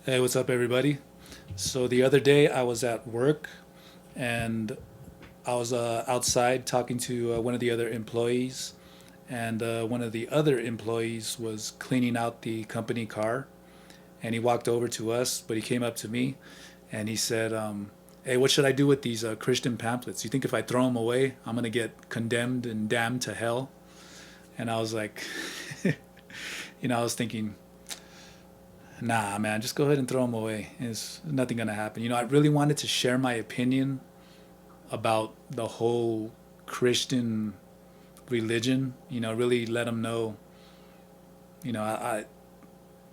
Hey, what's up, everybody? So the other day I was at work and I was outside talking to one of the other employees, and one of the other employees was cleaning out the company car. And he walked over to us, but he came up to me and he said, "Hey, what should I do with these Christian pamphlets? You think if I throw them away, I'm gonna get condemned and damned to hell?" And I was like, I was thinking, nah, man, just go ahead and throw them away. It's nothing gonna happen. I really wanted to share my opinion about the whole Christian religion. Really let them know. I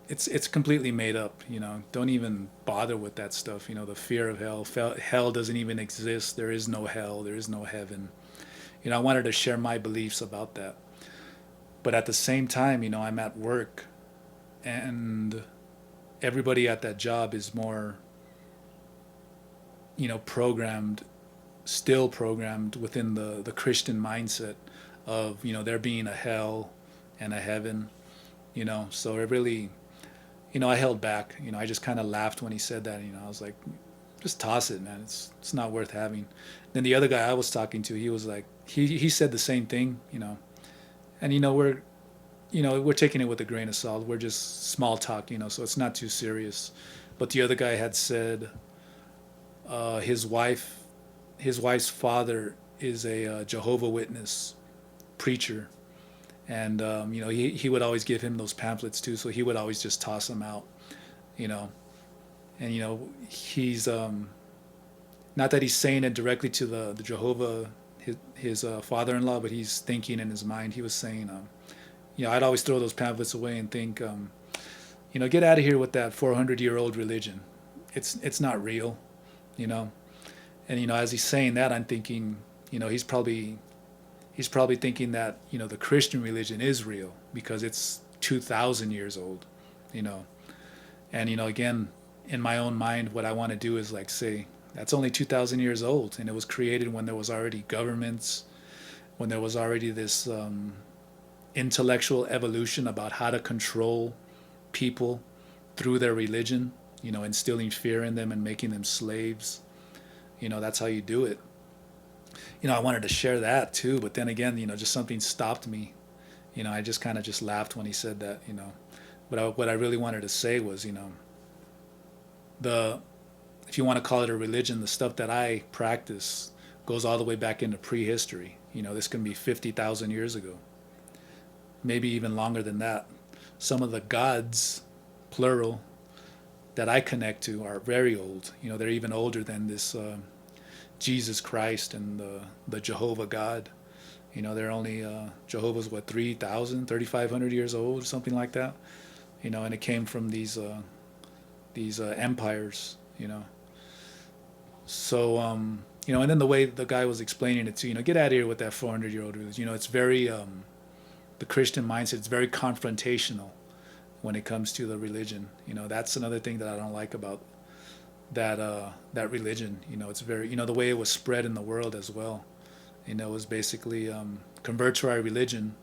it's completely made up. Don't even bother with that stuff. The fear of hell. Hell doesn't even exist. There is no hell. There is no heaven. I wanted to share my beliefs about that. But at the same time, I'm at work, and everybody at that job is more, programmed, still programmed within the Christian mindset of, there being a hell and a heaven. So it really, I held back. I just kind of laughed when he said that. I was like, just toss it, man. It's not worth having. Then the other guy I was talking to, he was like, he said the same thing. And we're taking it with a grain of salt. We're just small talk, so it's not too serious. But the other guy had said uh, his wife, his wife's father is a Jehovah Witness preacher, and he would always give him those pamphlets too. So he would always just toss them out, you know. And he's not that he's saying it directly to the Jehovah, his father-in-law, but he's thinking in his mind. He was saying, I'd always throw those pamphlets away and think, get out of here with that 400-year-old religion. It's not real, you know. And as he's saying that, I'm thinking, he's probably thinking that the Christian religion is real because it's 2,000 years old, you know. And again, in my own mind, what I want to do is like say that's only 2,000 years old, and it was created when there was already governments, when there was already this intellectual evolution about how to control people through their religion, instilling fear in them and making them slaves. That's how you do it. I wanted to share that too, but then again, just something stopped me. I just kind of just laughed when he said that. But what I really wanted to say was, the if you want to call it a religion, the stuff that I practice goes all the way back into prehistory. This can be 50,000 years ago, maybe even longer than that. Some of the gods, plural, that I connect to are very old. They're even older than this Jesus Christ and the Jehovah God. They're only Jehovah's what 3,000, 3,500 years old, something like that. And it came from these empires. So and then the way the guy was explaining it too. Get out of here with that 400-year-old religion. It's very the Christian mindset. It's very confrontational when it comes to the religion. That's another thing that I don't like about that religion. It's very the way it was spread in the world as well. It was basically convert to our religion,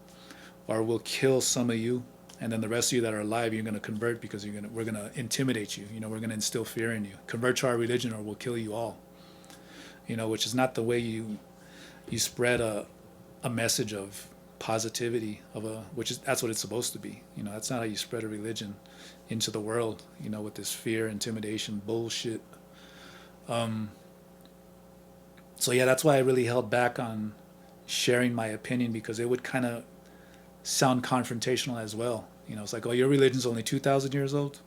or we'll kill some of you, and then the rest of you that are alive, you're going to convert because we're going to intimidate you. We're going to instill fear in you. Convert to our religion, or we'll kill you all. Which is not the way you spread a message of positivity that's what it's supposed to be. That's not how you spread a religion into the world. With this fear, intimidation, bullshit. So yeah, that's why I really held back on sharing my opinion, because it would kind of sound confrontational as well. It's like, oh, your religion's only 2,000 years old.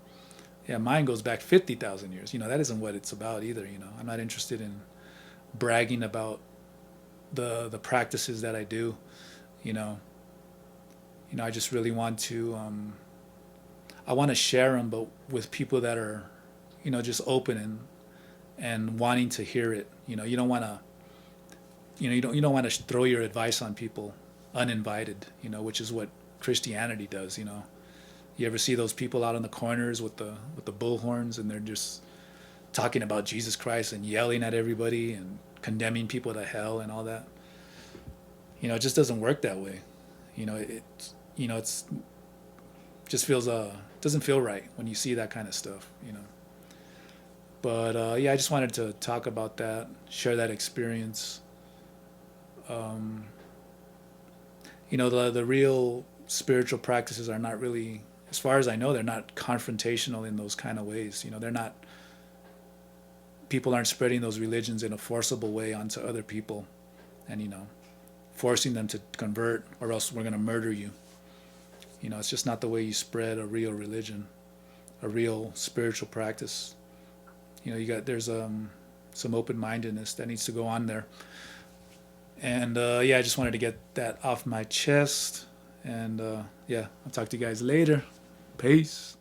Yeah, mine goes back 50,000 years. That isn't what it's about either. I'm not interested in bragging about the practices that I do. I just really want to I want to share them, but with people that are just open and wanting to hear it. You don't want to you don't want to throw your advice on people uninvited. Which is what Christianity does. You ever see those people out on the corners with the bullhorns, and they're just talking about Jesus Christ and yelling at everybody and condemning people to hell and all that? It just doesn't work that way. It's just feels doesn't feel right when you see that kind of stuff, you know. But yeah, I just wanted to talk about that, share that experience. Um, you know, the real spiritual practices are not really, as far as I know, they're not confrontational in those kind of ways. You know, they're not, people aren't spreading those religions in a forcible way onto other people, and you know, forcing them to convert, or else we're gonna murder you. You know, it's just not the way you spread a real religion, a real spiritual practice. You know, you got, there's some open-mindedness that needs to go on there. And yeah, I just wanted to get that off my chest. And yeah, I'll talk to you guys later. Peace.